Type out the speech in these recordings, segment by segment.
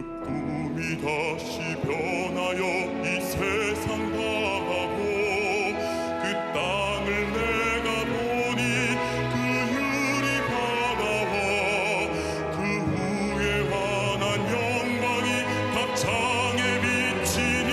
꿈이 다시 변하여 이 세상 다하고 그 땅을 내가 보니 그 율이 바다와 그 후에 환한 영광이 답장에 비치니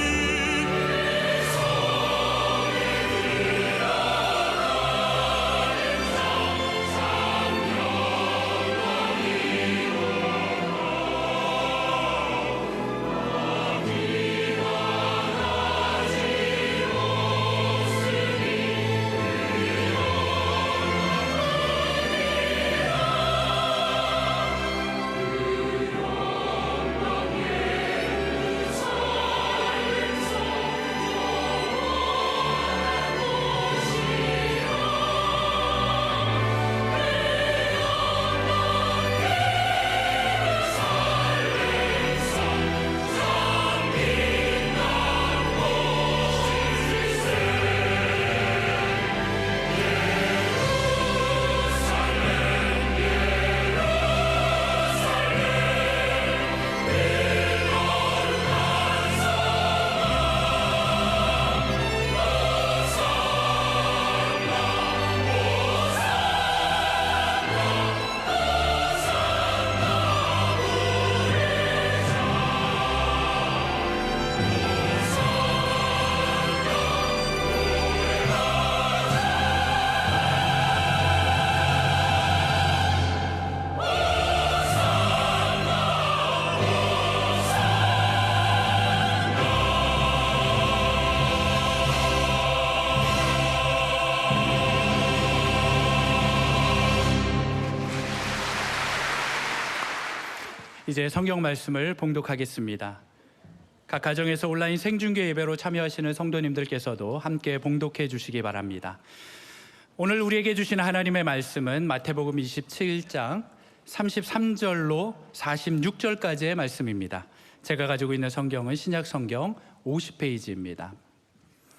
이제 성경 말씀을 봉독하겠습니다. 각 가정에서 온라인 생중계 예배로 참여하시는 성도님들께서도 함께 봉독해 주시기 바랍니다. 오늘 우리에게 주신 하나님의 말씀은 마태복음 27장 33절로 46절까지의 말씀입니다. 제가 가지고 있는 성경은 신약 성경 50페이지입니다.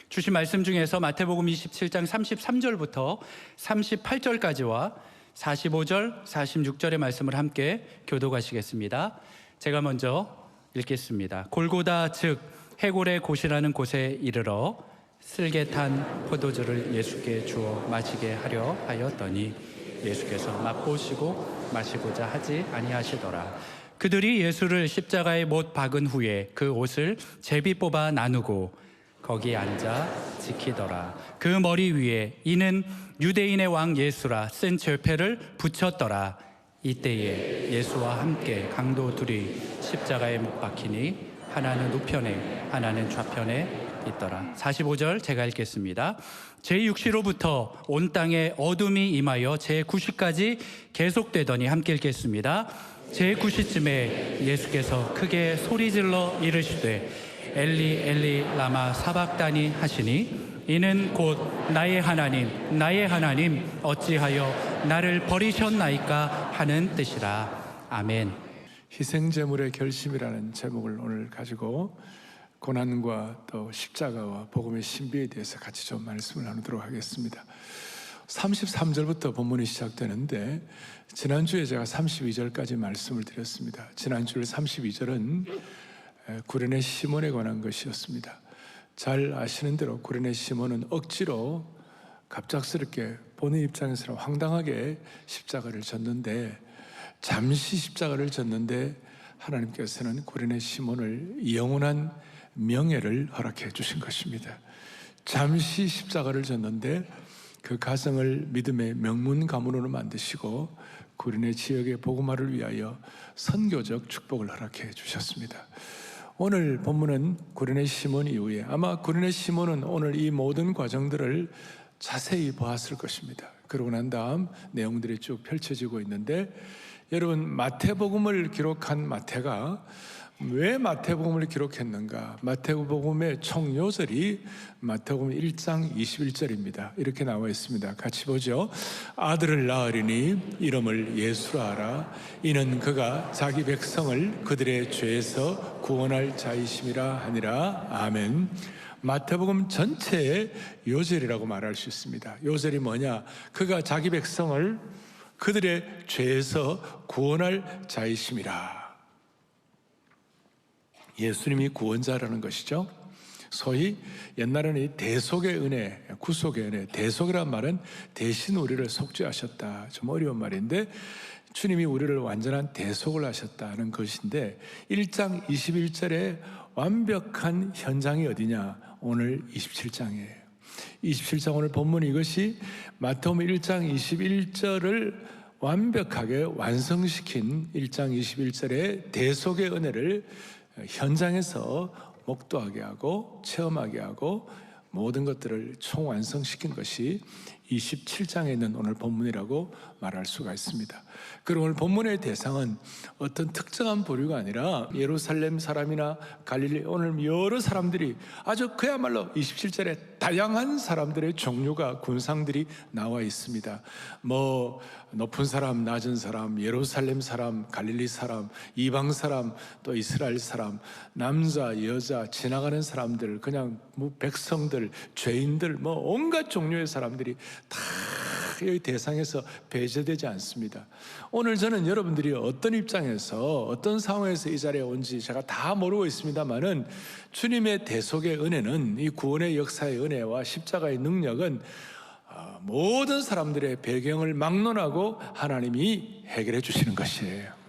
주신 말씀 중에서 마태복음 27장 33절부터 38절까지와 45절, 46절의 말씀을 함께 교독하시겠습니다. 제가 먼저 읽겠습니다. 골고다 즉 해골의 곳이라는 곳에 이르러 쓸개 탄 포도주를 예수께 주어 마시게 하려 하였더니 예수께서 맛보시고 마시고자 하지 아니하시더라. 그들이 예수를 십자가에 못 박은 후에 그 옷을 제비 뽑아 나누고 거기 앉아 지키더라. 그 머리 위에 이는 유대인의 왕 예수라 쓴 절패를 붙였더라. 이때에 예수와 함께 강도 둘이 십자가에 못 박히니 하나는 우편에 하나는 좌편에 있더라. 45절 제가 읽겠습니다. 제6시로부터 온 땅에 어둠이 임하여 제9시까지 계속되더니 함께 읽겠습니다. 제9시쯤에 예수께서 크게 소리질러 이르시되 엘리 엘리 라마 사박다니 하시니 이는 곧 나의 하나님 어찌하여 나를 버리셨나이까 하는 뜻이라. 아멘. 희생제물의 결심이라는 제목을 오늘 가지고 고난과 또 십자가와 복음의 신비에 대해서 같이 좀 말씀을 나누도록 하겠습니다. 33절부터 본문이 시작되는데 지난주에 제가 32절까지 말씀을 드렸습니다. 지난주에 32절은 구레네 시몬에 관한 것이었습니다. 잘 아시는 대로 구레네 시몬은 억지로 갑작스럽게 본인 입장에서는 황당하게 십자가를 졌는데, 잠시 십자가를 졌는데 하나님께서는 구레네 시몬을 영원한 명예를 허락해 주신 것입니다. 잠시 십자가를 졌는데 그 가정을 믿음의 명문 가문으로 만드시고 구레네 지역의 복음화를 위하여 선교적 축복을 허락해 주셨습니다. 오늘 본문은 구레네 시몬 이후에 아마 구레네 시몬은 오늘 이 모든 과정들을 자세히 보았을 것입니다. 그러고 난 다음 내용들이 쭉 펼쳐지고 있는데, 여러분, 마태복음을 기록한 마태가 왜 마태복음을 기록했는가? 마태복음의 총 요절이 마태복음 1장 21절입니다. 이렇게 나와 있습니다. 같이 보죠. 아들을 낳으리니 이름을 예수라 하라. 이는 그가 자기 백성을 그들의 죄에서 구원할 자이심이라 하니라. 아멘. 마태복음 전체의 요절이라고 말할 수 있습니다. 요절이 뭐냐? 그가 자기 백성을 그들의 죄에서 구원할 자이심이라. 예수님이 구원자라는 것이죠. 소위 옛날에는 이 대속의 은혜, 구속의 은혜, 대속이란 말은 대신 우리를 속죄하셨다. 좀 어려운 말인데 주님이 우리를 완전한 대속을 하셨다는 것인데 1장 21절에 완벽한 현장이 어디냐? 오늘 27장이에요. 27장 오늘 본문이 이것이 마태복음 1장 21절을 완벽하게 완성시킨 1장 21절의 대속의 은혜를 현장에서 목도하게 하고 체험하게 하고 모든 것들을 총완성시킨 것이 27장에 있는 오늘 본문이라고 말할 수가 있습니다. 그리고 오늘 본문의 대상은 어떤 특정한 부류가 아니라 예루살렘 사람이나 갈릴리, 오늘 여러 사람들이 아주 그야말로 27절에 다양한 사람들의 종류가 군상들이 나와 있습니다. 뭐 높은 사람, 낮은 사람, 예루살렘 사람, 갈릴리 사람, 이방 사람, 또 이스라엘 사람, 남자, 여자, 지나가는 사람들, 그냥 백성들, 죄인들, 뭐 온갖 종류의 사람들이 다 여기 대상에서 배제되지 않습니다. 오늘 저는 여러분들이 어떤 입장에서 어떤 상황에서 이 자리에 온지 제가 다 모르고 있습니다만은 주님의 대속의 은혜는, 이 구원의 역사의 은혜와 십자가의 능력은 모든 사람들의 배경을 막론하고 하나님이 해결해 주시는 것이에요.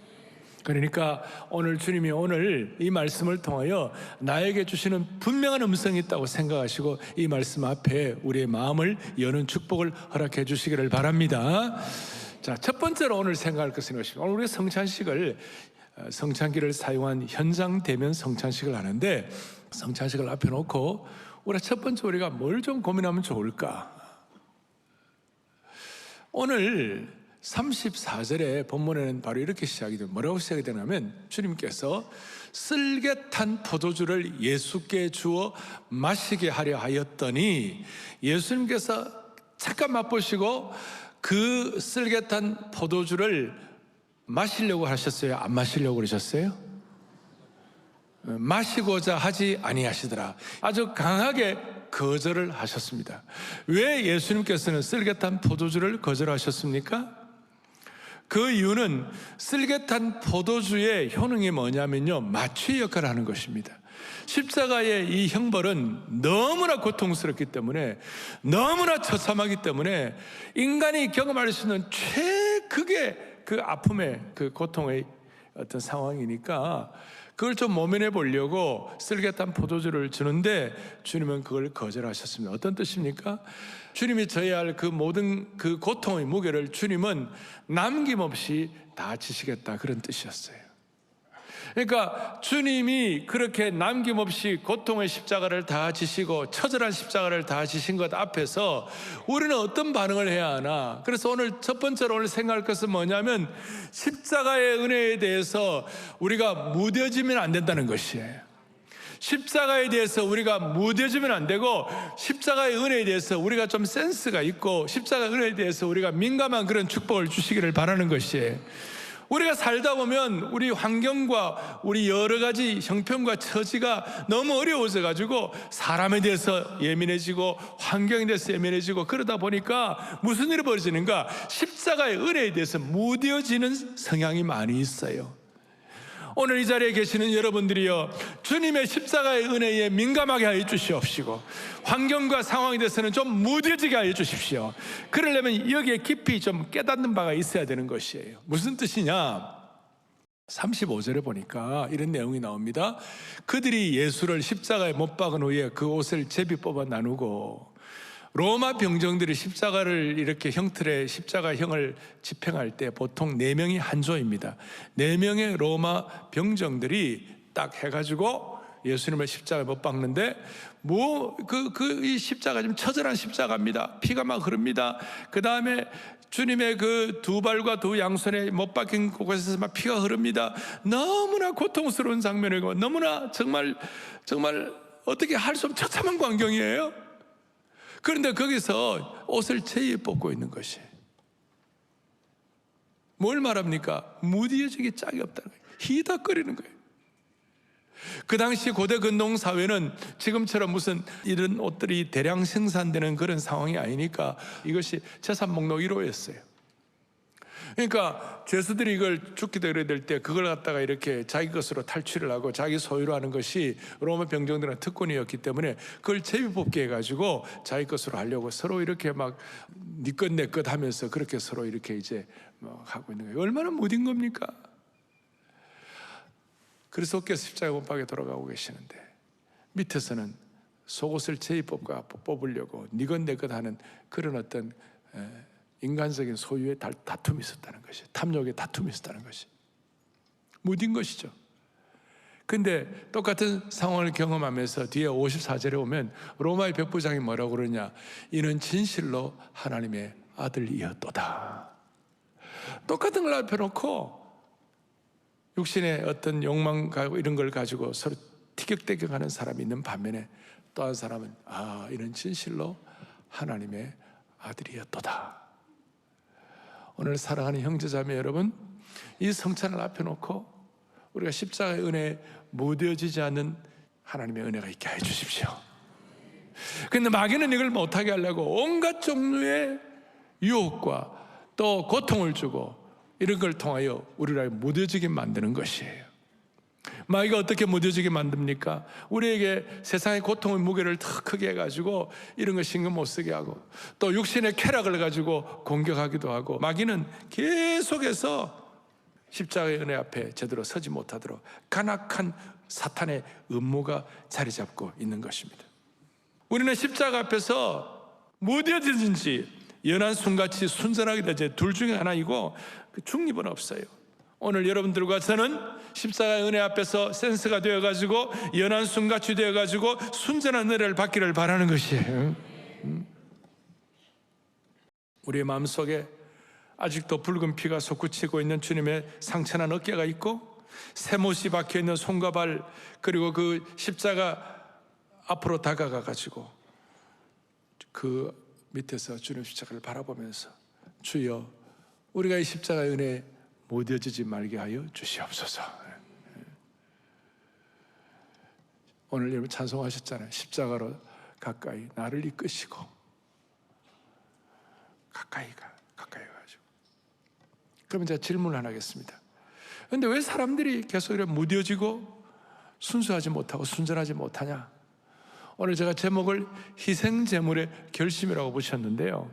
그러니까 오늘 주님이 오늘 이 말씀을 통하여 나에게 주시는 분명한 음성이 있다고 생각하시고 이 말씀 앞에 우리의 마음을 여는 축복을 허락해 주시기를 바랍니다. 자, 첫 번째로 오늘 생각할 것은 이것입니다. 오늘 우리가 성찬기를 사용한 현장 대면 성찬식을 하는데, 성찬식을 앞에 놓고 우리가 첫 번째 우리가 뭘 좀 고민하면 좋을까? 오늘 34절의 본문에는 바로 이렇게 시작이 됩니다. 뭐라고 시작이 되냐면 주님께서 쓸개탄 포도주를 예수께 주어 마시게 하려 하였더니, 예수님께서 잠깐 맛보시고 그 쓸개탄 포도주를 마시려고 하셨어요? 안 마시려고 그러셨어요? 마시고자 하지 아니하시더라. 아주 강하게 거절을 하셨습니다. 왜 예수님께서는 쓸개탄 포도주를 거절하셨습니까? 그 이유는 쓸개탄 포도주의 효능이 뭐냐면요, 마취 역할을 하는 것입니다. 십자가의 이 형벌은 너무나 고통스럽기 때문에, 너무나 처참하기 때문에 인간이 경험할 수 있는 최극의 그 아픔의, 그 고통의 어떤 상황이니까 그걸 좀 모면해 보려고 쓸개탄 포도주를 주는데 주님은 그걸 거절하셨습니다. 어떤 뜻입니까? 주님이 져야 할 그 모든 그 고통의 무게를 주님은 남김없이 다 지시겠다, 그런 뜻이었어요. 그러니까 주님이 그렇게 남김없이 고통의 십자가를 다 지시고 처절한 십자가를 다 지신 것 앞에서 우리는 어떤 반응을 해야 하나? 그래서 오늘 첫 번째로 오늘 생각할 것은 뭐냐면 십자가의 은혜에 대해서 우리가 무뎌지면 안 된다는 것이에요. 십자가에 대해서 우리가 무뎌지면 안 되고, 십자가의 은혜에 대해서 우리가 좀 센스가 있고 십자가의 은혜에 대해서 우리가 민감한 그런 축복을 주시기를 바라는 것이에요. 우리가 살다 보면 우리 환경과 우리 여러 가지 형편과 처지가 너무 어려워져 가지고 사람에 대해서 예민해지고 환경에 대해서 예민해지고, 그러다 보니까 무슨 일이 벌어지는가? 십자가의 은혜에 대해서 무뎌지는 성향이 많이 있어요. 오늘 이 자리에 계시는 여러분들이요, 주님의 십자가의 은혜에 민감하게 하여 주시옵시고 환경과 상황에 대해서는 좀 무뎌지게 하여 주십시오. 그러려면 여기에 깊이 좀 깨닫는 바가 있어야 되는 것이에요. 무슨 뜻이냐? 35절에 보니까 이런 내용이 나옵니다. 그들이 예수를 십자가에 못 박은 후에 그 옷을 제비 뽑아 나누고, 로마 병정들이 십자가를 이렇게 형틀에 십자가형을 집행할 때 보통 4명이 한 조입니다. 4명의 로마 병정들이 딱 해가지고 예수님을 십자가에 못 박는데, 이 십자가 좀 처절한 십자가입니다. 피가 막 흐릅니다. 그 다음에 주님의 그 두 발과 두 양손에 못 박힌 곳에서 막 피가 흐릅니다. 너무나 고통스러운 장면이고 너무나 정말 어떻게 할 수 없는 처참한 광경이에요. 그런데 거기서 옷을 제일 뽑고 있는 것이 뭘 말합니까? 무뎌지기 짝이 없다는 거예요. 희덕거리는 거예요. 그 당시 고대 근동 사회는 지금처럼 무슨 이런 옷들이 대량 생산되는 그런 상황이 아니니까 이것이 재산 목록 1호였어요. 그러니까 죄수들이 이걸 죽기도 이래야 될 때 그걸 갖다가 이렇게 자기 것으로 탈취를 하고 자기 소유로 하는 것이 로마 병정들은 특권이었기 때문에 그걸 제비뽑기 해가지고 자기 것으로 하려고 서로 이렇게 막 네 것 내 것 하면서 그렇게 서로 이렇게 이제 하고 있는 거예요. 얼마나 무딘 겁니까? 그리스도께서 십자가 못 박에 돌아가고 계시는데 밑에서는 속옷을 뽑으려고 네 것 내 것 하는 그런 어떤 인간적인 소유의 다툼이 있었다는 것이, 탐욕의 다툼이 있었다는 것이 무딘 것이죠. 근데 똑같은 상황을 경험하면서 뒤에 54절에 오면 로마의 백부장이 뭐라고 그러냐, 이는 진실로 하나님의 아들이었도다. 똑같은 걸 앞에 놓고 육신의 어떤 욕망 이런 걸 가지고 서로 티격태격하는 사람이 있는 반면에 또 한 사람은 이는 진실로 하나님의 아들이었도다. 오늘 사랑하는 형제자매 여러분, 이 성찬을 앞에 놓고 우리가 십자가의 은혜에 무뎌지지 않는 하나님의 은혜가 있게 해 주십시오. 그런데 마귀는 이걸 못하게 하려고 온갖 종류의 유혹과 또 고통을 주고 이런 걸 통하여 우리를 무뎌지게 만드는 것이에요. 마귀가 어떻게 무뎌지게 만듭니까? 우리에게 세상의 고통의 무게를 더 크게 해가지고 이런 거 신경 못 쓰게 하고 또 육신의 쾌락을 가지고 공격하기도 하고, 마귀는 계속해서 십자가의 은혜 앞에 제대로 서지 못하도록 간악한 사탄의 음모가 자리 잡고 있는 것입니다. 우리는 십자가 앞에서 무뎌지든지 연한 순같이 순전하게 되지 둘 중에 하나이고 그 중립은 없어요. 오늘 여러분들과 저는 십자가의 은혜 앞에서 센스가 되어가지고 연한 순같이 되어가지고 순전한 은혜를 받기를 바라는 것이에요. 우리의 마음속에 아직도 붉은 피가 솟구치고 있는 주님의 상처난 어깨가 있고 새못이 박혀있는 손과 발, 그리고 그 십자가 앞으로 다가가가지고 그 밑에서 주님 십자가를 바라보면서 주여 우리가 이 십자가의 은혜에 무뎌지지 말게 하여 주시옵소서. 오늘 여러분 찬송하셨잖아요. 십자가로 가까이 나를 이끄시고 가까이 가가지고. 그러면 제가 질문을 하나 하겠습니다. 그런데 왜 사람들이 계속 이렇게 무뎌지고 순수하지 못하고 순전하지 못하냐? 오늘 제가 제목을 희생제물의 결심이라고 보셨는데요,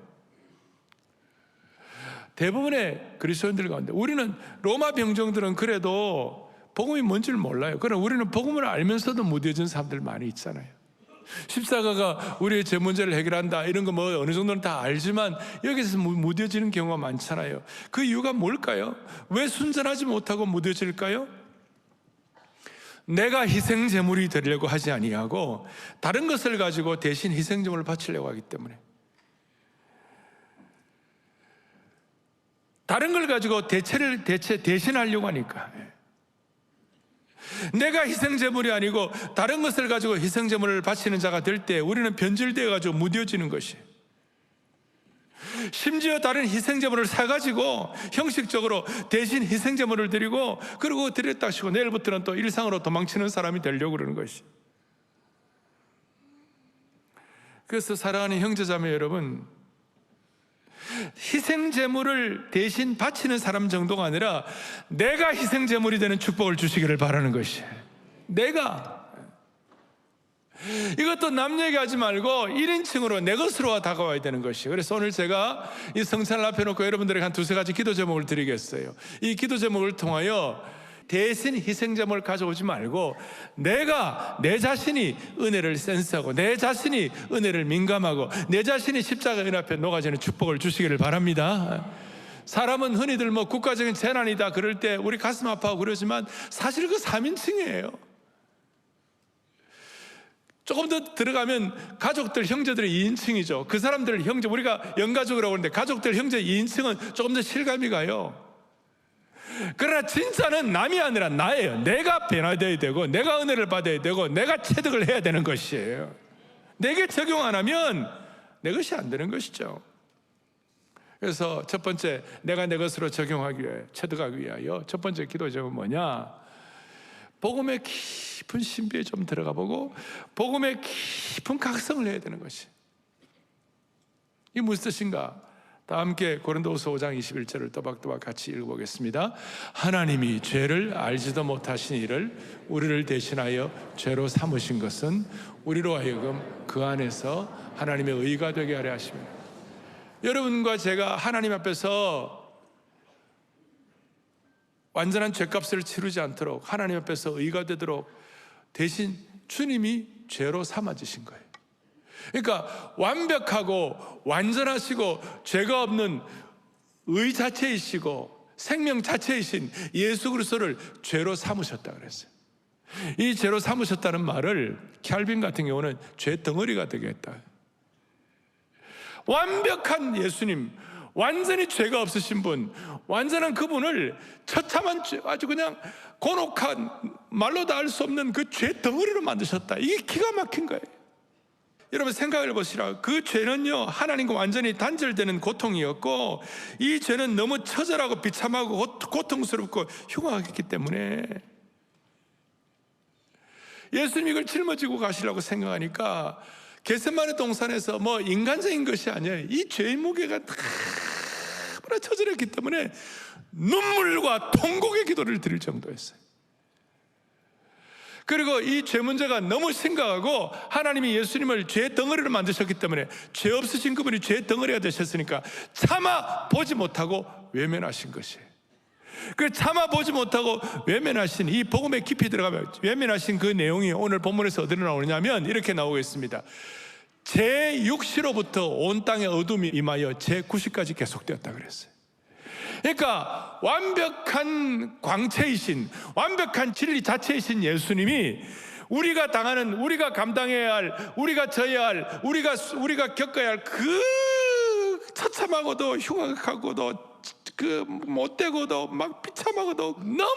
대부분의 그리스도인들 가운데 우리는 로마 병정들은 그래도 복음이 뭔지를 몰라요. 그러나 우리는 복음을 알면서도 무뎌진 사람들 많이 있잖아요. 십자가가 우리의 제 문제를 해결한다 이런 거 뭐 어느 정도는 다 알지만 여기서 무뎌지는 경우가 많잖아요. 그 이유가 뭘까요? 왜 순전하지 못하고 무뎌질까요? 내가 희생제물이 되려고 하지 아니하고 다른 것을 가지고 대신 희생제물을 바치려고 하기 때문에, 다른 걸 가지고 대신하려고 하니까. 내가 희생제물이 아니고 다른 것을 가지고 희생제물을 바치는 자가 될 때 우리는 변질되어 가지고 무뎌지는 것이, 심지어 다른 희생제물을 사가지고 형식적으로 대신 희생제물을 드리고 그리고 드렸다 치고 내일부터는 또 일상으로 도망치는 사람이 되려고 그러는 것이. 그래서 사랑하는 형제자매 여러분, 희생제물을 대신 바치는 사람 정도가 아니라 내가 희생제물이 되는 축복을 주시기를 바라는 것이, 내가 이것도 남 얘기하지 말고 1인칭으로 내 것으로 다가와야 되는 것이. 그래서 오늘 제가 이 성찬을 앞에 놓고 여러분들에게 한 두세 가지 기도 제목을 드리겠어요. 이 기도 제목을 통하여 대신 희생제물을 가져오지 말고 내가 내 자신이 은혜를 센스하고 내 자신이 은혜를 민감하고 내 자신이 십자가 은 앞에 녹아지는 축복을 주시기를 바랍니다. 사람은 흔히들 뭐 국가적인 재난이다 그럴 때 우리 가슴 아파하고 그러지만 사실 그 3인칭이에요. 조금 더 들어가면 가족들, 형제들의 2인칭이죠. 그 사람들 형제, 우리가 연가족이라고 하는데 가족들, 형제 2인칭은 조금 더 실감이 가요. 그러나 진짜는 남이 아니라 나예요. 내가 변화되어야 되고 내가 은혜를 받아야 되고 내가 체득을 해야 되는 것이에요. 내게 적용 안 하면 내 것이 안 되는 것이죠. 그래서 첫 번째, 내가 내 것으로 적용하기 위해, 체득하기 위하여 첫 번째 기도 제목은 뭐냐? 복음의 깊은 신비에 좀 들어가 보고 복음의 깊은 각성을 해야 되는 것이. 이게 무슨 뜻인가? 다 함께 고린도후서 5장 21절을 또박또박 같이 읽어보겠습니다. 하나님이 죄를 알지도 못하신 이를 우리를 대신하여 죄로 삼으신 것은 우리로 하여금 그 안에서 하나님의 의가 되게 하려 하십니다. 여러분과 제가 하나님 앞에서 완전한 죄값을 치르지 않도록, 하나님 앞에서 의가 되도록 대신 주님이 죄로 삼아주신 거예요. 그러니까 완벽하고 완전하시고 죄가 없는 의 자체이시고 생명 자체이신 예수 그리스도를 죄로 삼으셨다 그랬어요. 이 죄로 삼으셨다는 말을 캘빈 같은 경우는 죄 덩어리가 되겠다. 완벽한 예수님, 완전히 죄가 없으신 분, 완전한 그분을 처참한 아주 그냥 곤혹한 말로도 알 수 없는 그 죄 덩어리로 만드셨다. 이게 기가 막힌 거예요. 여러분 생각을 보시라. 그 죄는요, 하나님과 완전히 단절되는 고통이었고, 이 죄는 너무 처절하고 비참하고 고통스럽고 흉악했기 때문에 예수님이 이걸 짊어지고 가시려고 생각하니까 겟세마네 동산에서 뭐 인간적인 것이 아니에요. 이 죄의 무게가 너무나 처절했기 때문에 눈물과 통곡의 기도를 드릴 정도였어요. 그리고 이 죄 문제가 너무 심각하고 하나님이 예수님을 죄 덩어리로 만드셨기 때문에 죄 없으신 그분이 죄 덩어리가 되셨으니까 참아 보지 못하고 외면하신 것이에요. 그 참아 보지 못하고 외면하신 이 복음에 깊이 들어가면 외면하신 그 내용이 오늘 본문에서 어디로 나오느냐면 이렇게 나오겠습니다. 제6시로부터 온 땅에 어둠이 임하여 제9시까지 계속되었다 그랬어요. 그러니까 완벽한 광채이신, 완벽한 진리 자체이신 예수님이 우리가 당하는, 우리가 감당해야 할, 우리가 져야 할, 우리가 겪어야 할 그 처참하고도 흉악하고도 그 못되고도 막 비참하고도 너무나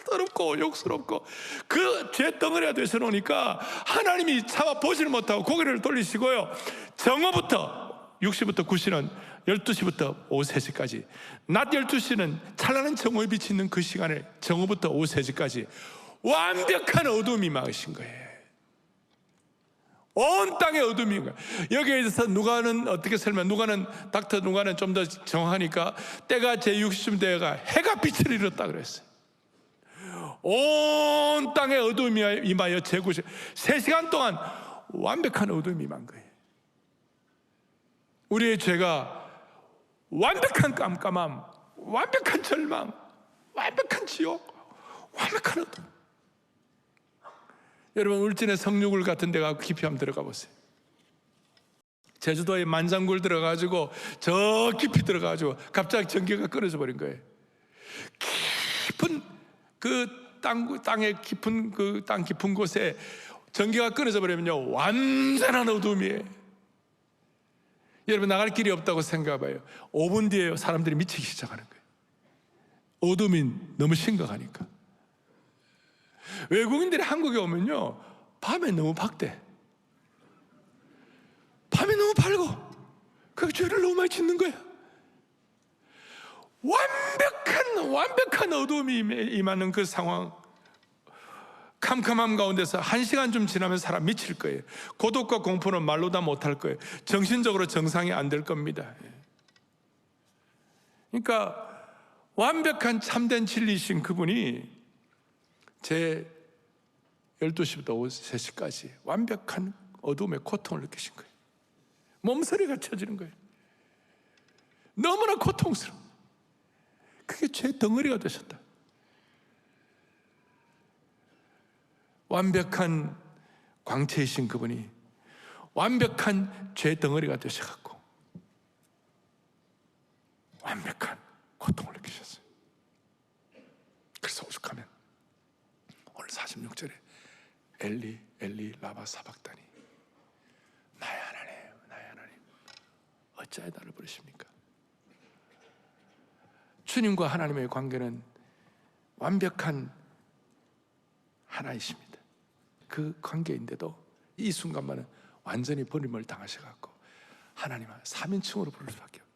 더럽고 욕스럽고 그 죄 덩어리가 되서 놓으니까 하나님이 참아 보지를 못하고 고개를 돌리시고요, 정오부터 6시부터 9시는 12시부터 오후 3시까지, 낮 12시는 찬란한 정오의 빛이 있는 그 시간에 정오부터 오후 3시까지 완벽한 어둠이 임하신 거예요. 온 땅에 어둠인 거예요. 여기에 대해서 누가는 어떻게 설명, 누가는 닥터 누가는 좀 더 정확하니까 때가 제60쯤 되어가 해가 빛을 잃었다 그랬어요. 온 땅에 어둠이 임하여 제9시 3시간 동안 완벽한 어둠이 임한 거예요. 우리의 죄가 완벽한 깜깜함, 완벽한 절망, 완벽한 지옥, 완벽한 어둠. 여러분 울진의 성육을 같은 데가 깊이 한번 들어가 보세요. 제주도에 만장굴 들어가지고 저 깊이 들어가지고 갑자기 전기가 끊어져 버린 거예요. 깊은 그 땅의 깊은 그 땅 깊은 곳에 전기가 끊어져 버리면요 완전한 어둠이에요. 여러분 나갈 길이 없다고 생각해봐요. 5분 뒤에 사람들이 미치기 시작하는 거예요. 어둠이 너무 심각하니까. 외국인들이 한국에 오면요 밤에 너무 밝대. 밤에 너무 밝고 그 죄를 너무 많이 짓는 거야. 완벽한 어둠이 임하는 그 상황, 캄캄함 가운데서 1시간 좀 지나면 사람 미칠 거예요. 고독과 공포는 말로 다 못할 거예요. 정신적으로 정상이 안 될 겁니다. 그러니까 완벽한 참된 진리이신 그분이 제 12시부터 오후 3시까지 완벽한 어둠의 고통을 느끼신 거예요. 몸서리가 쳐지는 거예요. 너무나 고통스러워. 그게 죄 덩어리가 되셨다. 완벽한 광채이신 그분이 완벽한 죄 덩어리가 되셔갖고 완벽한 고통을 느끼셨어요. 그래서 오죽하면 오늘 46절에 엘리 엘리 라마 사박다니, 나의 하나님 나의 하나님 어찌하여 나를 부르십니까? 주님과 하나님의 관계는 완벽한 하나이십니다. 그 관계인데도 이 순간만은 완전히 버림을 당하셔갖고 하나님을 3인칭으로 부를 수밖에 없어요.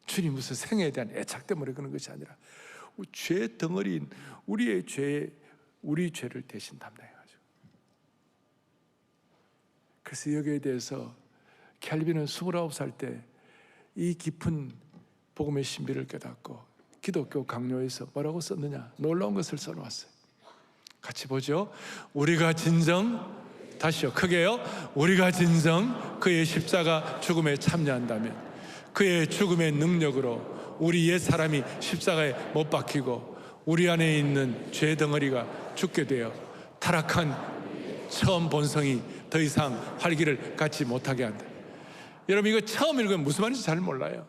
주님 무슨 생애에 대한 애착 때문에 그런 것이 아니라 죄 덩어리인 우리 죄를 대신 담당해가지고. 그래서 여기에 대해서 켈빈은 29살 때 이 깊은 복음의 신비를 깨닫고 기독교 강요에서 뭐라고 썼느냐? 놀라운 것을 써놓았어요. 같이 보죠. 우리가 진정, 다시요, 크게요. 우리가 진정 그의 십자가 죽음에 참여한다면 그의 죽음의 능력으로 우리 옛 사람이 십자가에 못 박히고 우리 안에 있는 죄 덩어리가 죽게 되어 타락한 처음 본성이 더 이상 활기를 갖지 못하게 한다. 여러분, 이거 처음 읽으면 무슨 말인지 잘 몰라요.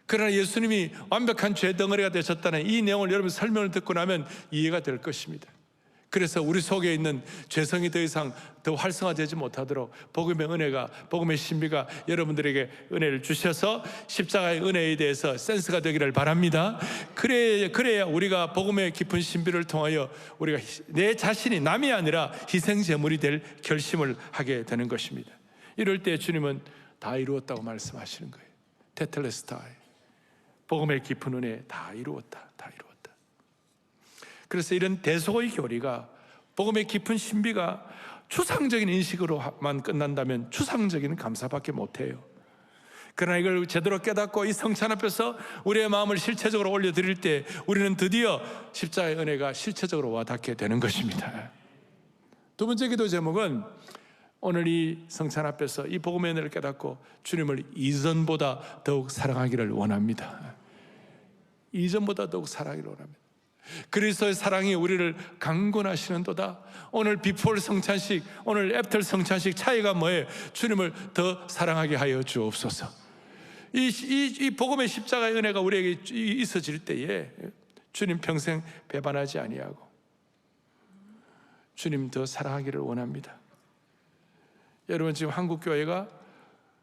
그러나 예수님이 완벽한 죄 덩어리가 되셨다는 이 내용을 여러분 설명을 듣고 나면 이해가 될 것입니다. 그래서 우리 속에 있는 죄성이 더 이상 더 활성화되지 못하도록 복음의 은혜가, 복음의 신비가 여러분들에게 은혜를 주셔서 십자가의 은혜에 대해서 센스가 되기를 바랍니다. 그래야 우리가 복음의 깊은 신비를 통하여 우리가 내 자신이 남이 아니라 희생제물이 될 결심을 하게 되는 것입니다. 이럴 때 주님은 다 이루었다고 말씀하시는 거예요. 테텔레스타이, 복음의 깊은 은혜 다 이루었다, 다 이루었다. 그래서 이런 대소의 교리가, 복음의 깊은 신비가 추상적인 인식으로만 끝난다면 추상적인 감사밖에 못해요. 그러나 이걸 제대로 깨닫고 이 성찬 앞에서 우리의 마음을 실체적으로 올려드릴 때 우리는 드디어 십자가의 은혜가 실체적으로 와닿게 되는 것입니다. 두 번째 기도 제목은 오늘 이 성찬 앞에서 이 복음의 은혜를 깨닫고 주님을 이전보다 더욱 사랑하기를 원합니다. 이전보다 더욱 사랑하기를 원합니다. 그리스도의 사랑이 우리를 강권하시는도다. 오늘 비포 성찬식, 오늘 애프터 성찬식 차이가 뭐예요? 주님을 더 사랑하게 하여 주옵소서. 이 복음의 십자가의 은혜가 우리에게 있어질 때에 주님 평생 배반하지 아니하고 주님 더 사랑하기를 원합니다. 여러분, 지금 한국교회가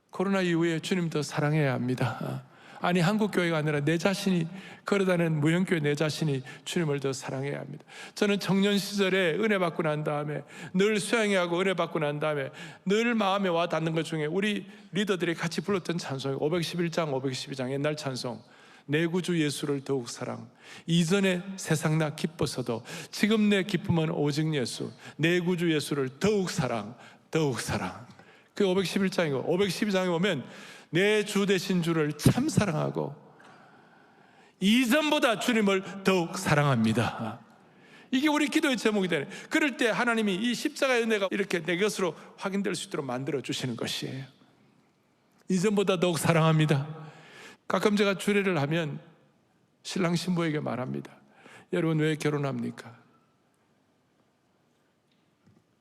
코로나 이후에 주님 더 사랑해야 합니다. 아니, 한국교회가 아니라 내 자신이 걸어다니는 무형교회 내 자신이 주님을 더 사랑해야 합니다. 저는 청년 시절에 은혜 받고 난 다음에 늘 수양회하고 은혜 받고 난 다음에 늘 마음에 와 닿는 것 중에 우리 리더들이 같이 불렀던 찬송이 511장 512장 옛날 찬송, 내 구주 예수를 더욱 사랑. 이전에 세상 나 기뻤어도 지금 내 기쁨은 오직 예수. 내 구주 예수를 더욱 사랑, 더욱 사랑. 그 511장이고 512장에 보면 내 주 되신 주를 참 사랑하고 이전보다 주님을 더욱 사랑합니다. 이게 우리 기도의 제목이 되네. 그럴 때 하나님이 이 십자가의 은혜가 이렇게 내 것으로 확인될 수 있도록 만들어 주시는 것이에요. 이전보다 더욱 사랑합니다. 가끔 제가 주례를 하면 신랑 신부에게 말합니다. 여러분, 왜 결혼합니까?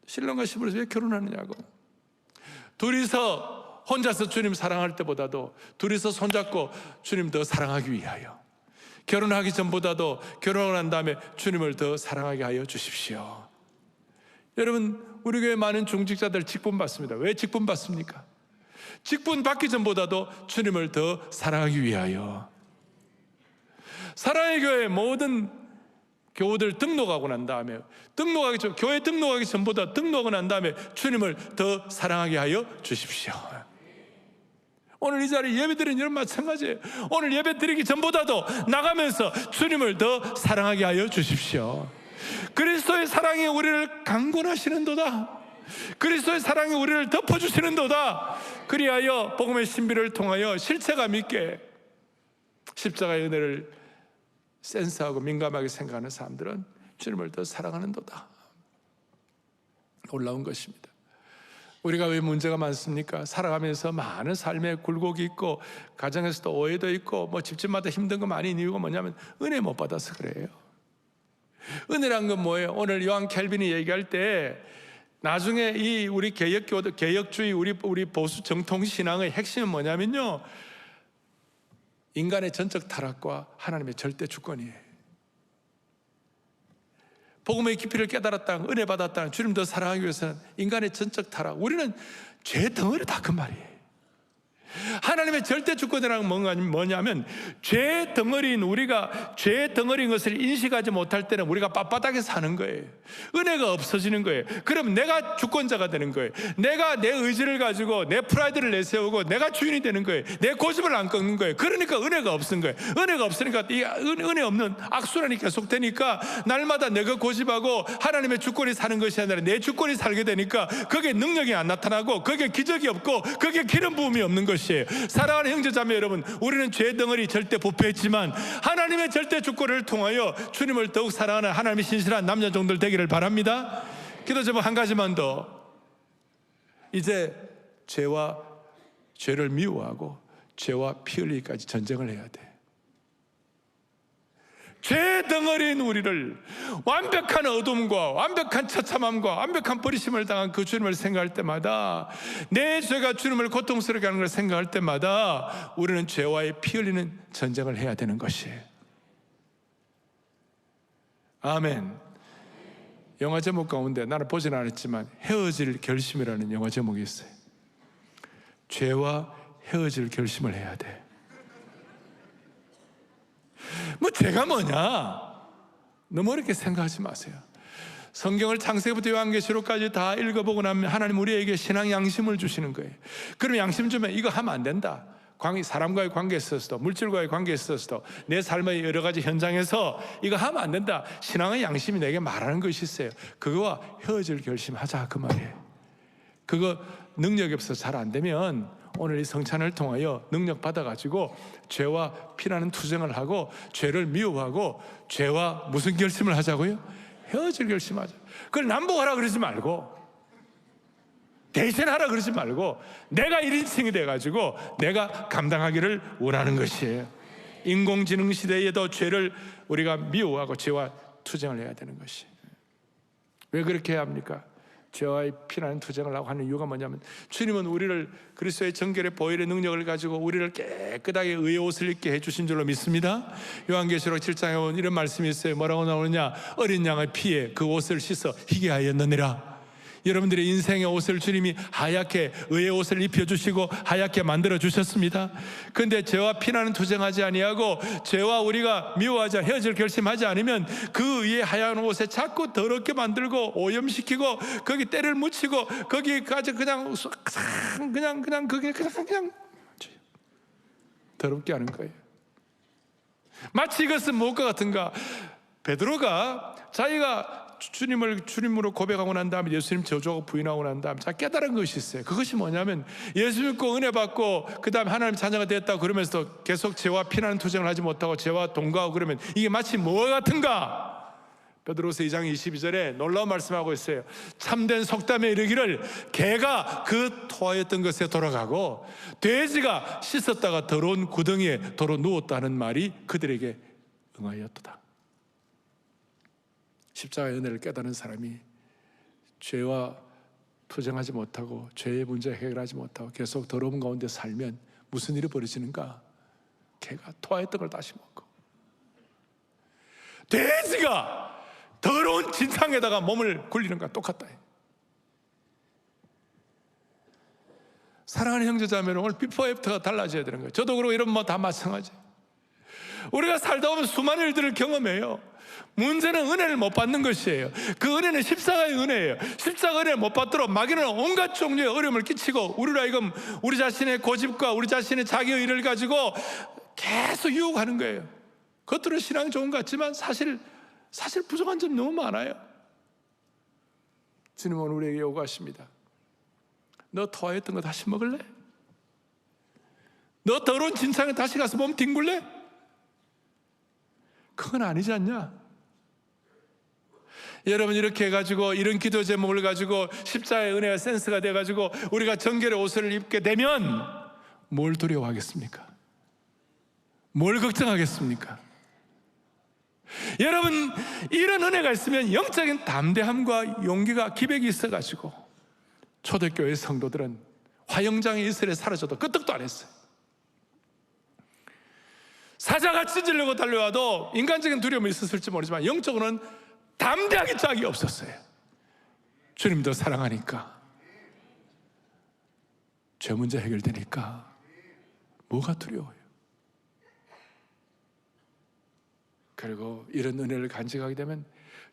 신랑과 신부는 왜 결혼하느냐고. 둘이서 혼자서 주님 사랑할 때보다도 둘이서 손잡고 주님 더 사랑하기 위하여, 결혼하기 전보다도 결혼을 한 다음에 주님을 더 사랑하게 하여 주십시오. 여러분, 우리 교회 많은 중직자들 직분 받습니다. 왜 직분 받습니까? 직분 받기 전보다도 주님을 더 사랑하기 위하여. 사랑의 교회 모든 교우들 등록하고 난 다음에 교회 등록하기 전보다 등록하고 난 다음에 주님을 더 사랑하게 하여 주십시오. 오늘 이 자리에 예배드리는 여러분 마찬가지예요. 오늘 예배 드리기 전보다도 나가면서 주님을 더 사랑하게 하여 주십시오. 그리스도의 사랑이 우리를 강권하시는도다. 그리스도의 사랑이 우리를 덮어주시는도다. 그리하여 복음의 신비를 통하여 실체감 있게 십자가의 은혜를 센스하고 민감하게 생각하는 사람들은 주님을 더 사랑하는도다. 놀라운 것입니다. 우리가 왜 문제가 많습니까? 살아가면서 많은 삶의 굴곡이 있고 가정에서도 오해도 있고 뭐 집집마다 힘든 거 많이 있는 이유가 뭐냐면 은혜 못 받아서 그래요. 은혜란 건 뭐예요? 오늘 요한 켈빈이 얘기할 때 나중에 이 우리 개혁주의 우리 보수 정통 신앙의 핵심은 뭐냐면요, 인간의 전적 타락과 하나님의 절대 주권이에요. 복음의 깊이를 깨달았다, 은혜 받았다, 주님 더 사랑하기 위해서는 인간의 전적 타락, 우리는 죄 덩어리다 그 말이에요. 하나님의 절대 주권이라는 뭐냐면 죄 덩어리인 우리가 죄 덩어리인 것을 인식하지 못할 때는 우리가 빳빳하게 사는 거예요. 은혜가 없어지는 거예요. 그럼 내가 주권자가 되는 거예요. 내가 내 의지를 가지고 내 프라이드를 내세우고 내가 주인이 되는 거예요. 내 고집을 안 꺾는 거예요. 그러니까 은혜가 없는 거예요. 은혜가 없으니까 이 은혜 없는 악순환이 계속되니까 날마다 내가 고집하고 하나님의 주권이 사는 것이 아니라 내 주권이 살게 되니까 거기에 능력이 안 나타나고 거기에 기적이 없고 거기에 기름 부음이 없는 것이에요. 사랑하는 형제자매 여러분, 우리는 죄 덩어리 절대 부패했지만 하나님의 절대 주권을 통하여 주님을 더욱 사랑하는 하나님의 신실한 남자 종들 되기를 바랍니다. 기도 제목 한 가지만 더. 이제 죄를 미워하고 죄와 피 흘리기까지 전쟁을 해야 돼. 죄 덩어리인 우리를 완벽한 어둠과 완벽한 처참함과 완벽한 버리심을 당한 그 주님을 생각할 때마다, 내 죄가 주님을 고통스럽게 하는 걸 생각할 때마다 우리는 죄와의 피 흘리는 전쟁을 해야 되는 것이에요. 아멘. 영화 제목 가운데 나는 보진 않았지만 헤어질 결심이라는 영화 제목이 있어요. 죄와 헤어질 결심을 해야 돼. 뭐 죄가 뭐냐? 너무 어렵게 생각하지 마세요. 성경을 창세기부터 요한계시록까지 다 읽어보고 나면 하나님 우리에게 신앙 양심을 주시는 거예요. 그럼 양심 주면 이거 하면 안 된다. 사람과의 관계에 있어서도, 물질과의 관계에 있어서도, 내 삶의 여러 가지 현장에서 이거 하면 안 된다. 신앙의 양심이 내게 말하는 것이 있어요. 그거와 헤어질 결심하자, 그 말이에요. 그거 능력이 없어서 잘 안 되면 오늘 이 성찬을 통하여 능력 받아가지고 죄와 피나는 투쟁을 하고 죄를 미워하고 죄와 무슨 결심을 하자고요? 헤어질 결심하자. 그걸 남복하라 그러지 말고, 대신하라 그러지 말고, 내가 1인칭이 돼가지고 내가 감당하기를 원하는 것이에요. 인공지능 시대에도 죄를 우리가 미워하고 죄와 투쟁을 해야 되는 것이에요. 왜 그렇게 해야 합니까? 죄와의 피나는 투쟁을 하고 하는 이유가 뭐냐면, 주님은 우리를 그리스도의 정결의 보혈의 능력을 가지고 우리를 깨끗하게 의의 옷을 입게 해주신 줄로 믿습니다. 요한계시록 7장에 보면 이런 말씀이 있어요. 뭐라고 나오느냐? 어린 양의 피에 그 옷을 씻어 희게 하였느니라. 여러분들의 인생의 옷을 주님이 하얗게 의의 옷을 입혀주시고 하얗게 만들어주셨습니다. 그런데 죄와 피나는 투쟁하지 아니하고 죄와 우리가 미워하자 헤어질 결심하지 않으면 그 의의 하얀 옷에 자꾸 더럽게 만들고 오염시키고 거기 때를 묻히고 거기까지 그냥 더럽게 하는 거예요. 마치 이것은 무엇과 같은가? 베드로가 자기가 주님으로 고백하고 난 다음에 예수님 저주하고 부인하고 난 다음에 자 깨달은 것이 있어요. 그것이 뭐냐면, 예수 믿고 은혜 받고 그 다음에 하나님 자녀가 됐다고 그러면서 계속 죄와 피나는 투쟁을 하지 못하고 죄와 동거하고 그러면 이게 마치 뭐와 같은가? 베드로서 2장 22절에 놀라운 말씀하고 있어요. 참된 속담에 이르기를 개가 그 토하였던 것에 돌아가고 돼지가 씻었다가 더러운 구덩이에 도로 누웠다는 말이 그들에게 응하였도다. 십자가의 은혜를 깨닫는 사람이 죄와 투쟁하지 못하고 죄의 문제 해결하지 못하고 계속 더러운 가운데 살면 무슨 일이 벌어지는가? 개가 토했던 걸 다시 먹고, 돼지가 더러운 진상에다가 몸을 굴리는 것과 똑같다. 사랑하는 형제자매는 오늘 비포 애프터가 달라져야 되는 거예요. 저도 그러고 이런 다 마찬가지. 우리가 살다 보면 수많은 일들을 경험해요. 문제는 은혜를 못 받는 것이에요. 그 은혜는 십자가의 은혜예요. 십자가 은혜를 못 받도록 마귀는 온갖 종류의 어려움을 끼치고 우리로 하여금 우리 자신의 고집과 우리 자신의 자기 의를 가지고 계속 유혹하는 거예요. 겉으로 신앙이 좋은 것 같지만 사실 부족한 점이 너무 많아요. 주님은 오늘 우리에게 요구하십니다. 너 토하였던 거 다시 먹을래? 너 더러운 진상에 다시 가서 몸 뒹굴래? 그건 아니지 않냐? 여러분, 이렇게 해가지고 이런 기도 제목을 가지고 십자가의 은혜가 센스가 돼가지고 우리가 정결의 옷을 입게 되면 뭘 두려워하겠습니까? 뭘 걱정하겠습니까? 여러분, 이런 은혜가 있으면 영적인 담대함과 용기가 기백이 있어가지고 초대교회 성도들은 화영장이 이스라엘에 사라져도 끄떡도 안 했어요. 사자가 찢으려고 달려와도 인간적인 두려움이 있었을지 모르지만 영적으로는 담대하게 짝이 없었어요. 주님도 사랑하니까, 죄 문제 해결되니까 뭐가 두려워요? 그리고 이런 은혜를 간직하게 되면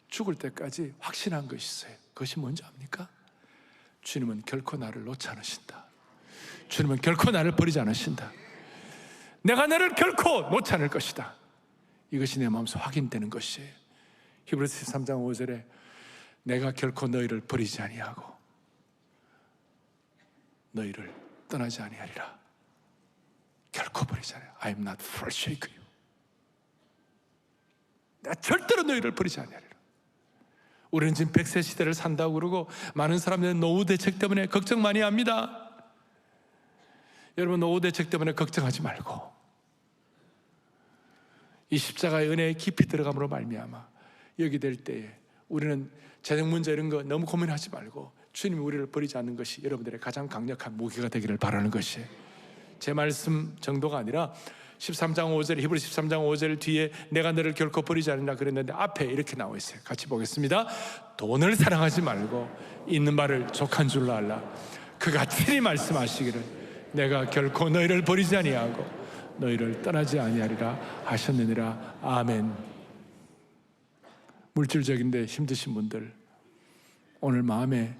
죽을 때까지 확신한 것이 있어요. 그것이 뭔지 압니까? 주님은 결코 나를 놓지 않으신다. 주님은 결코 나를 버리지 않으신다. 내가 너를 결코 놓지 않을 것이다. 이것이 내 마음에서 확인되는 것이에요. 히브리서 13장 5절에 내가 결코 너희를 버리지 아니하고 너희를 떠나지 아니하리라. 결코 버리지 않아요. I am not forsake you. 내가 절대로 너희를 버리지 아니하리라. 우리는 지금 100세 시대를 산다고 그러고 많은 사람들은 노후 대책 때문에 걱정 많이 합니다. 여러분, 노후 대책 때문에 걱정하지 말고 이 십자가의 은혜에 깊이 들어감으로 말미암아 여기 될 때에 우리는 재정 문제 이런 거 너무 고민하지 말고 주님이 우리를 버리지 않는 것이 여러분들의 가장 강력한 무기가 되기를 바라는 것이에요. 제 말씀 정도가 아니라 13장 5절, 히브리 13장 5절 뒤에 내가 너를 결코 버리지 않는다 그랬는데 앞에 이렇게 나와 있어요. 같이 보겠습니다. 돈을 사랑하지 말고 있는 바를 족한 줄로 알라. 그가 친히 말씀하시기를 내가 결코 너희를 버리지 아니하고 너희를 떠나지 아니하리라 하셨느니라. 아멘. 물질적인데 힘드신 분들 오늘 마음에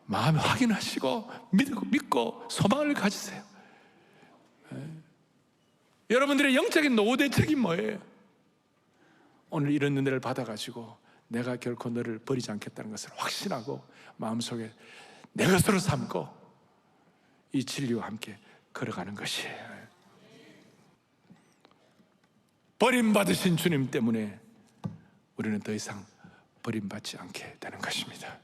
확인하시고 믿고 소망을 가지세요. 여러분들의 영적인 노후 대책이 뭐예요? 오늘 이런 은혜를 받아가지고 내가 결코 너를 버리지 않겠다는 것을 확신하고 마음속에 내 것으로 삼고 이 진리와 함께 걸어가는 것이에요. 버림받으신 주님 때문에 우리는 더 이상 버림받지 않게 되는 것입니다.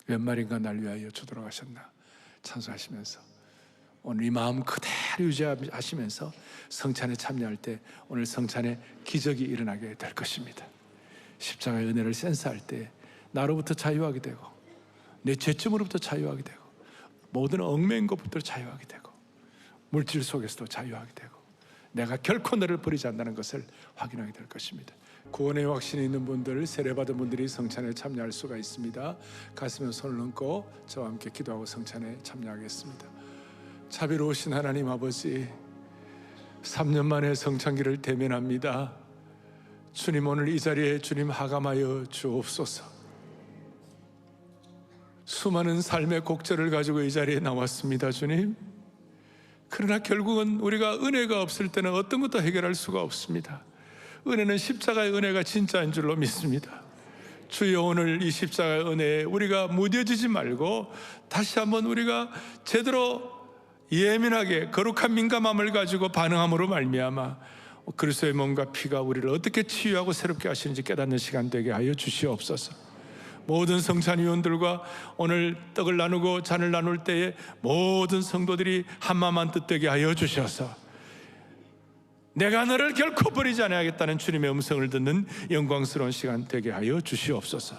웬 말인가 날 위하여 주돌아가셨나 찬송하시면서 오늘 이 마음 그대로 유지하시면서 성찬에 참여할 때 오늘 성찬에 기적이 일어나게 될 것입니다. 십자가의 은혜를 센스할 때 나로부터 자유하게 되고 내 죄점으로부터 자유하게 되고 모든 얽매인 것부터 자유하게 되고 물질 속에서도 자유하게 되고 내가 결코 너를 버리지 않는다는 것을 확인하게 될 것입니다. 구원의 확신이 있는 분들, 세례받은 분들이 성찬에 참여할 수가 있습니다. 가슴에 손을 얹고 저와 함께 기도하고 성찬에 참여하겠습니다. 자비로우신 하나님 아버지, 3년 만에 성찬기를 대면합니다. 주님, 오늘 이 자리에 주님 하감하여 주옵소서. 수많은 삶의 곡절을 가지고 이 자리에 나왔습니다. 주님, 그러나 결국은 우리가 은혜가 없을 때는 어떤 것도 해결할 수가 없습니다. 은혜는 십자가의 은혜가 진짜인 줄로 믿습니다. 주여, 오늘 이 십자가의 은혜에 우리가 무뎌지지 말고 다시 한번 우리가 제대로 예민하게 거룩한 민감함을 가지고 반응함으로 말미암아 그리스도의 몸과 피가 우리를 어떻게 치유하고 새롭게 하시는지 깨닫는 시간 되게 하여 주시옵소서. 모든 성찬위원들과 오늘 떡을 나누고 잔을 나눌 때에 모든 성도들이 한마음한 뜻 되게 하여 주셔서 내가 너를 결코 버리지 않아야겠다는 주님의 음성을 듣는 영광스러운 시간 되게 하여 주시옵소서.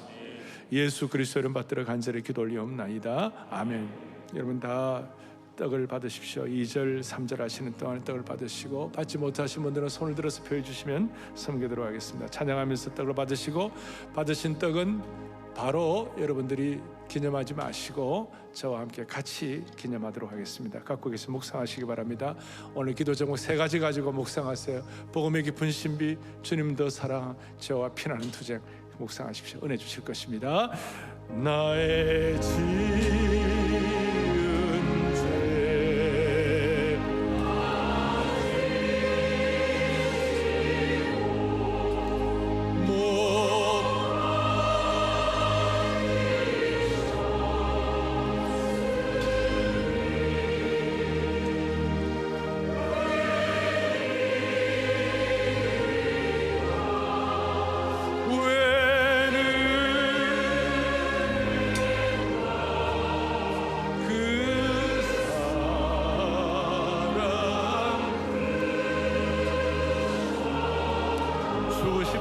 예수 그리스도 이름 받들어 간절히 기도 올리옵나이다. 아멘. 여러분 다 떡을 받으십시오. 2절 3절 하시는 동안 떡을 받으시고 받지 못하신 분들은 손을 들어서 표해 주시면 섬기도록 하겠습니다. 찬양하면서 떡을 받으시고 받으신 떡은 바로 여러분들이 기념하지 마시고 저와 함께 같이 기념하도록 하겠습니다. 갖고 계신 묵상하시기 바랍니다. 오늘 기도 제목 3가지 가지고 묵상하세요. 복음의 깊은 신비, 주님 더 사랑, 저와 피나는 투쟁 묵상하십시오. 은혜 주실 것입니다. 나의 지은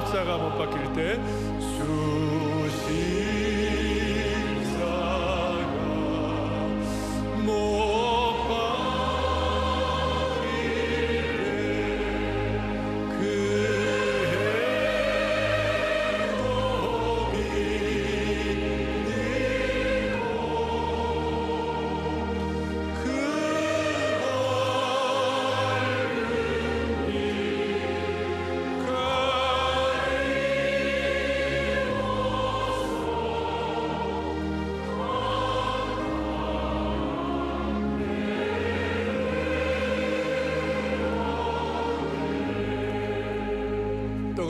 십자가 못 박힐 때 주 십자가 못 박힐 때 그 행복이 늘고 그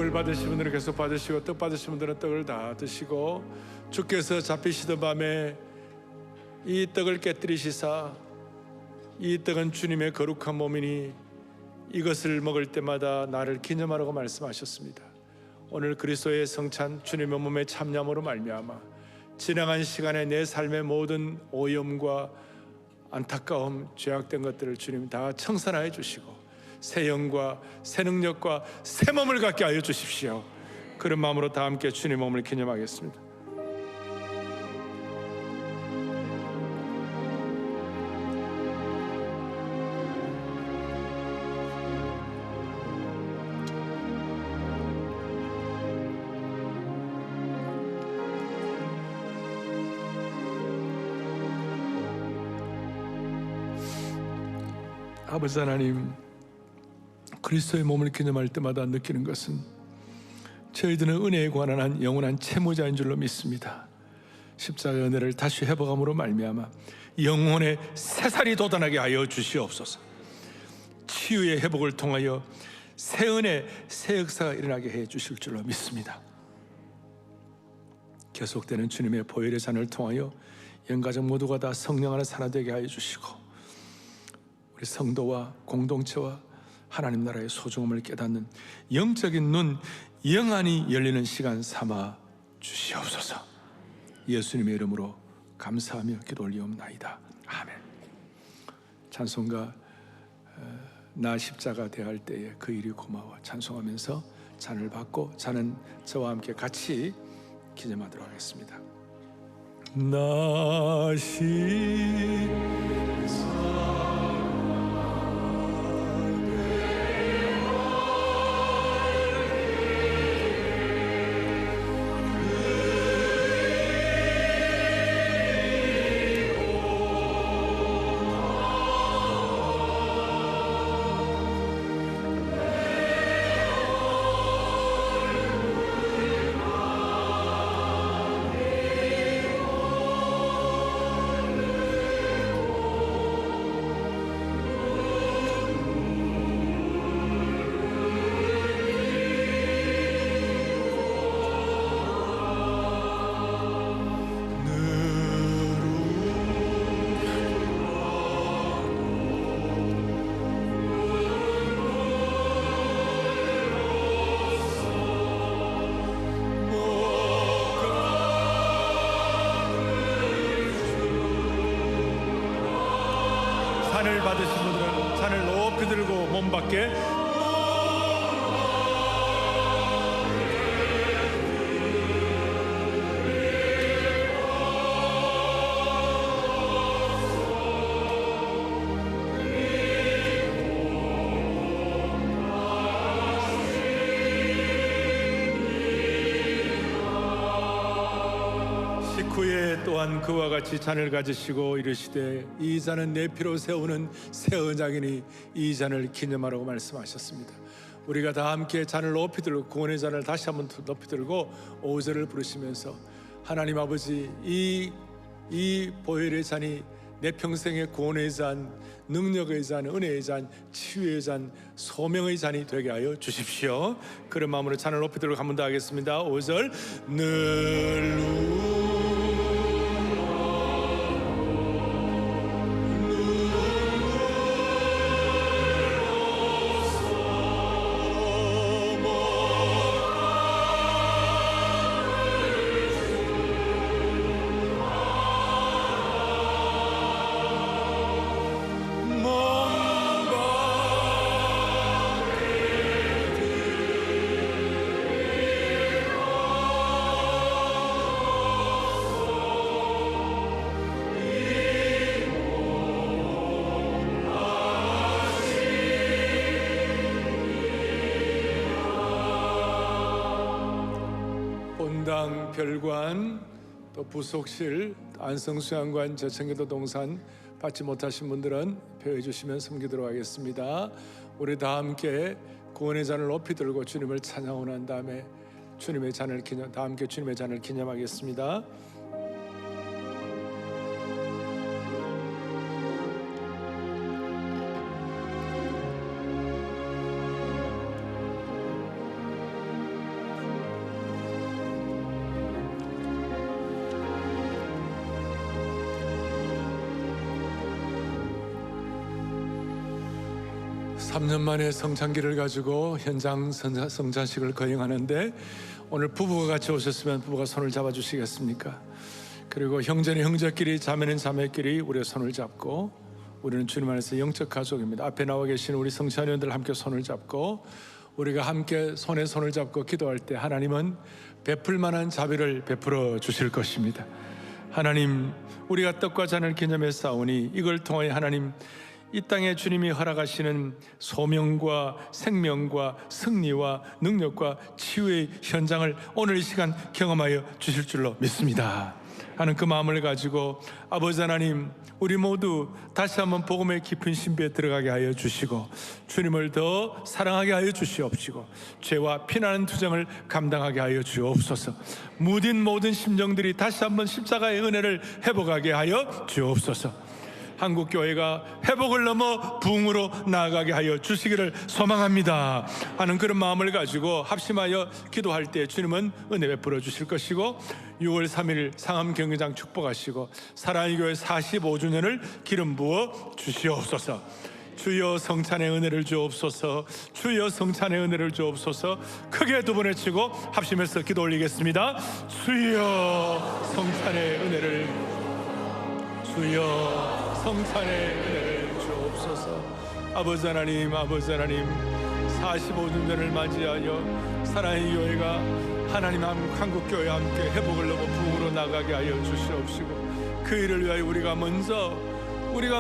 물을 받으신 분들은 계속 받으시고 떡 받으신 분들은 떡을 다 드시고 주께서 잡히시던 밤에 이 떡을 깨뜨리시사 이 떡은 주님의 거룩한 몸이니 이것을 먹을 때마다 나를 기념하라고 말씀하셨습니다. 오늘 그리스도의 성찬 주님의 몸에 참여함으로 말미암아 지나간 시간에 내 삶의 모든 오염과 안타까움, 죄악된 것들을 주님 다 청산하여 주시고 새 영과 새 능력과 새 몸을 갖게 하여 주십시오. 그런 마음으로 다 함께 주님 몸을 기념하겠습니다. 아버지 하나님, 그리스도의 몸을 기념할 때마다 느끼는 것은 저희들은 은혜에 관한 한 영원한 채무자인 줄로 믿습니다. 십자가의 은혜를 다시 회복함으로 말미암아 영혼의 새살이 돋아나게 하여 주시옵소서. 치유의 회복을 통하여 새 은혜, 새 역사가 일어나게 해 주실 줄로 믿습니다. 계속되는 주님의 보혈의 잔을 통하여 영가족 모두가 다 성령 안에 하나 되게 하여 주시고 우리 성도와 공동체와 하나님 나라의 소중함을 깨닫는 영적인 눈 영안이 열리는 시간 삼아 주시옵소서. 예수님의 이름으로 감사하며 기도 올리옵나이다. 아멘. 찬송가 나 십자가 대할 때에 그 일이 고마워 찬송하면서 잔을 받고 잔은 저와 함께 같이 기념하도록 하겠습니다. 나 잔을 받으신 분들은 잔을 높이 들고 몸 밖에 식후에 또한 그와 같이 잔을 가지시고 이르시되 이 잔은 내 피로 세우는 새 언약이니 이 잔을 기념하라고 말씀하셨습니다. 우리가 다 함께 잔을 높이 들고 구원의 잔을 다시 한번 높이 들고 5절을 부르시면서 하나님 아버지 이 보혈의 잔이 내 평생의 구원의 잔, 능력의 잔, 은혜의 잔, 치유의 잔, 소명의 잔이 되게 하여 주십시오. 그런 마음으로 잔을 높이 들고 한 번 더 하겠습니다. 5절 늘 본당 별관 또 부속실 안성수양관 저청계도 동산 받지 못하신 분들은 표해 주시면 섬기도록 하겠습니다. 우리 다 함께 구원의 잔을 높이 들고 주님을 찬양하고 난 다음에 주님의 잔을 다 함께 주님의 잔을 기념하겠습니다. 3년 만에 성찬기를 가지고 현장 성찬식을 거행하는데 오늘 부부가 같이 오셨으면 부부가 손을 잡아주시겠습니까? 그리고 형제는 형제끼리, 자매는 자매끼리 우리의 손을 잡고, 우리는 주님 안에서 영적 가족입니다. 앞에 나와 계시는 우리 성찬위원들 함께 손을 잡고, 우리가 함께 손에 손을 잡고 기도할 때 하나님은 베풀 만한 자비를 베풀어 주실 것입니다. 하나님, 우리가 떡과 잔을 기념해 싸우니 이걸 통하여 하나님, 이 땅에 주님이 허락하시는 소명과 생명과 승리와 능력과 치유의 현장을 오늘 이 시간 경험하여 주실 줄로 믿습니다 하는 그 마음을 가지고, 아버지 하나님, 우리 모두 다시 한번 복음의 깊은 신비에 들어가게 하여 주시고, 주님을 더 사랑하게 하여 주시옵시고, 죄와 피나는 투정을 감당하게 하여 주옵소서. 무딘 모든 심정들이 다시 한번 십자가의 은혜를 회복하게 하여 주옵소서. 한국교회가 회복을 넘어 부흥으로 나아가게 하여 주시기를 소망합니다 하는 그런 마음을 가지고 합심하여 기도할 때 주님은 은혜 베풀어 주실 것이고, 6월 3일 상암 경기장 축복하시고 사랑의 교회 45주년을 기름 부어 주시옵소서. 주여 성찬의 은혜를 주옵소서. 주여 성찬의 은혜를 주옵소서. 크게 두 번 외치고 합심해서 기도 올리겠습니다. 주여 성찬의 은혜를, 주여 성찬의 은혜를 주옵소서. 아버지 하나님, 아버지 하나님, 45주년을 맞이하여 사랑의 교회가 하나님 한국교회와 함께 회복을 넘어 부흥으로 나가게 하여 주시옵시고, 그 일을 위하여 우리가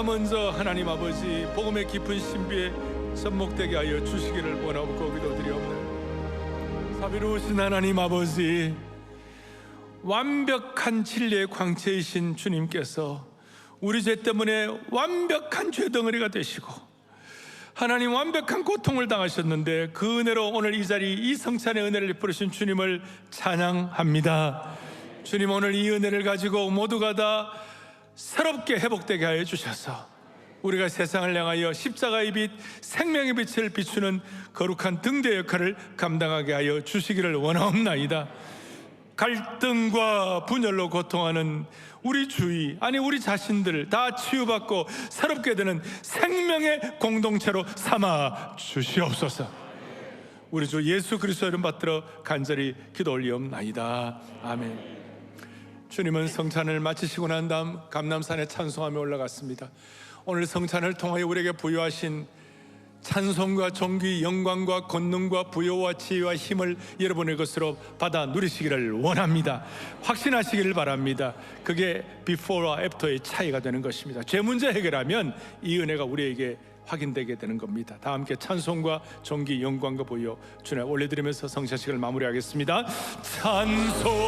먼저 하나님 아버지 복음의 깊은 신비에 접목되게 하여 주시기를 원하고 기도드리옵나이다. 자비로우신 하나님 아버지, 완벽한 진리의 광채이신 주님께서 우리 죄 때문에 완벽한 죄덩어리가 되시고 하나님 완벽한 고통을 당하셨는데, 그 은혜로 오늘 이 자리, 이 성찬의 은혜를 베푸신 주님을 찬양합니다. 주님, 오늘 이 은혜를 가지고 모두가 다 새롭게 회복되게 하여 주셔서 우리가 세상을 향하여 십자가의 빛, 생명의 빛을 비추는 거룩한 등대 역할을 감당하게 하여 주시기를 원하옵나이다. 갈등과 분열로 고통하는 우리 주위, 아니 우리 자신들 다 치유받고 새롭게 되는 생명의 공동체로 삼아 주시옵소서. 우리 주 예수 그리스도 이름 받들어 간절히 기도 올리옵나이다. 아멘. 주님은 성찬을 마치시고 난 다음 감람산에 찬송하며 올라갔습니다. 오늘 성찬을 통하여 우리에게 부여하신 찬송과 존귀, 영광과 권능과 부여와 지혜와 힘을 여러분의 것으로 받아 누리시기를 원합니다. 확신하시기를 바랍니다. 그게 before와 after의 차이가 되는 것입니다. 죄 문제 해결하면 이 은혜가 우리에게 확인되게 되는 겁니다. 다 함께 찬송과 존귀, 영광과 부여 주님 올려드리면서 성찬식을 마무리하겠습니다. 찬송과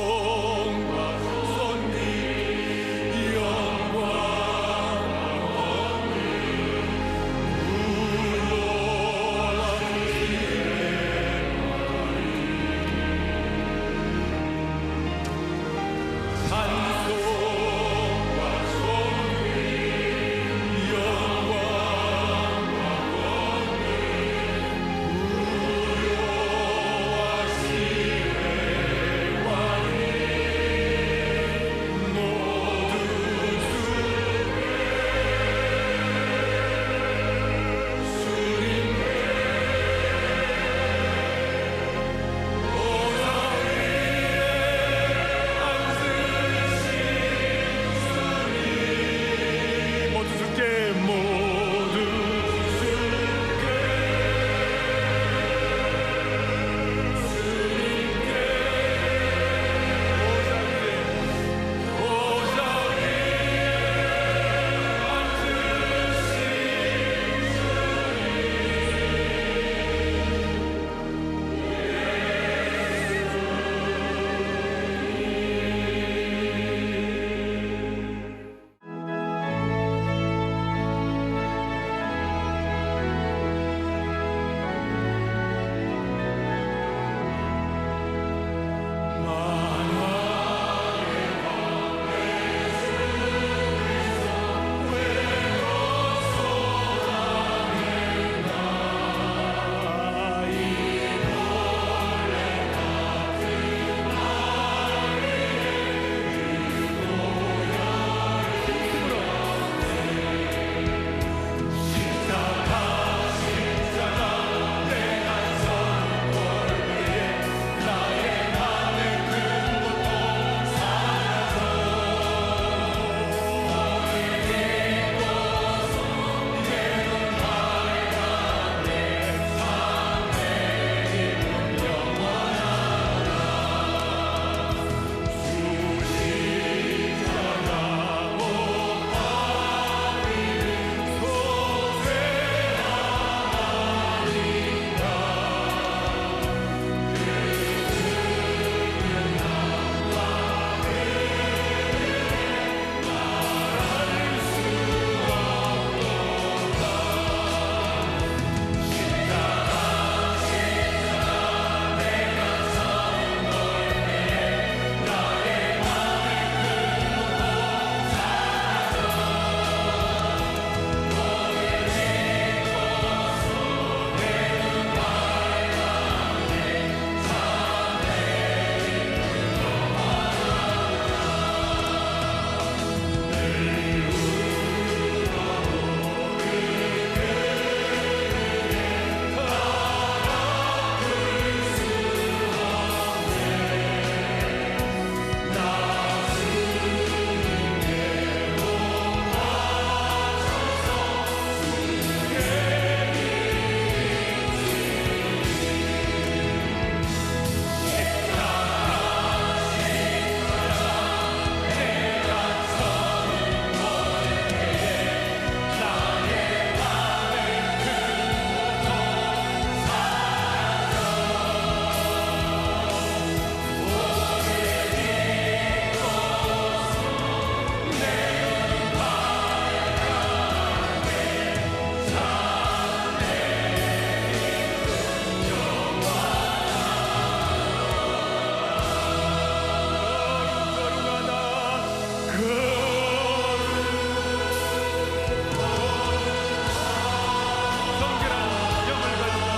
성결한 영을 가지고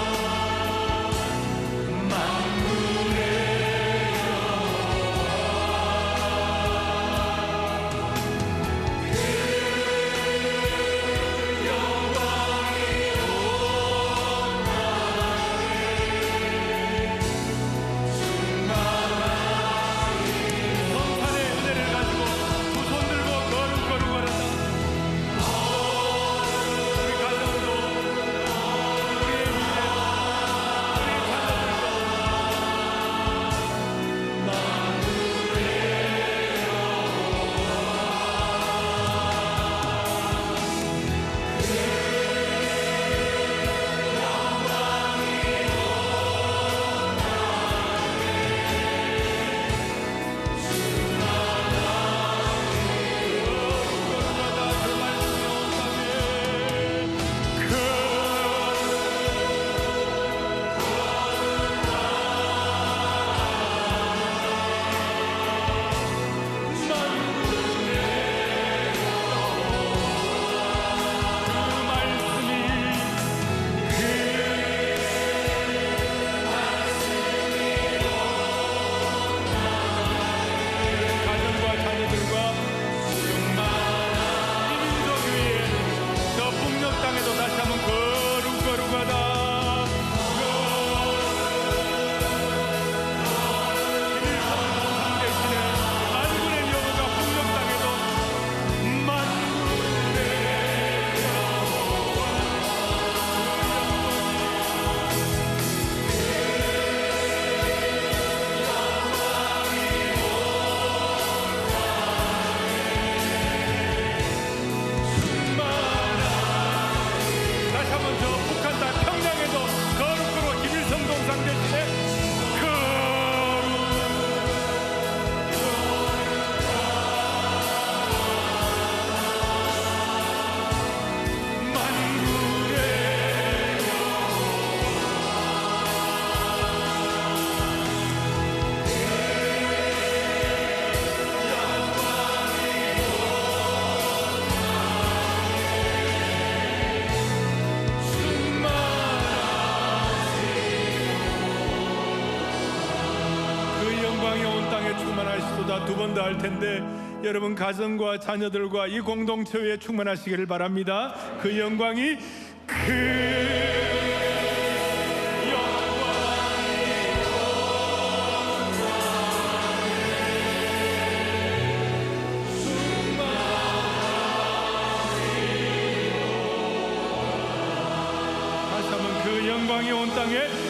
성탄의 은혜를 가지고 두 손 들고 거룩거룩하라. 우리 가정도 우리의 미래 우리 자녀들도 가정과 자녀들과 이 민족 위에 저 북녘 땅에도 다시 한번 거룩거룩하다. 계시네. 만군의 여호가 북녘 땅에도 만군의 다시 한번 저 북한 땅 평양에도 거룩거룩 김일성 동상 대신에 그 영광이 온 땅에 충만하시도다. 두 번 더 할 텐데 여러분 가정과 자녀들과 이 공동체 위에 충만하시기를 바랍니다. 그 영광이 다시 한번 그 영광이 온 땅에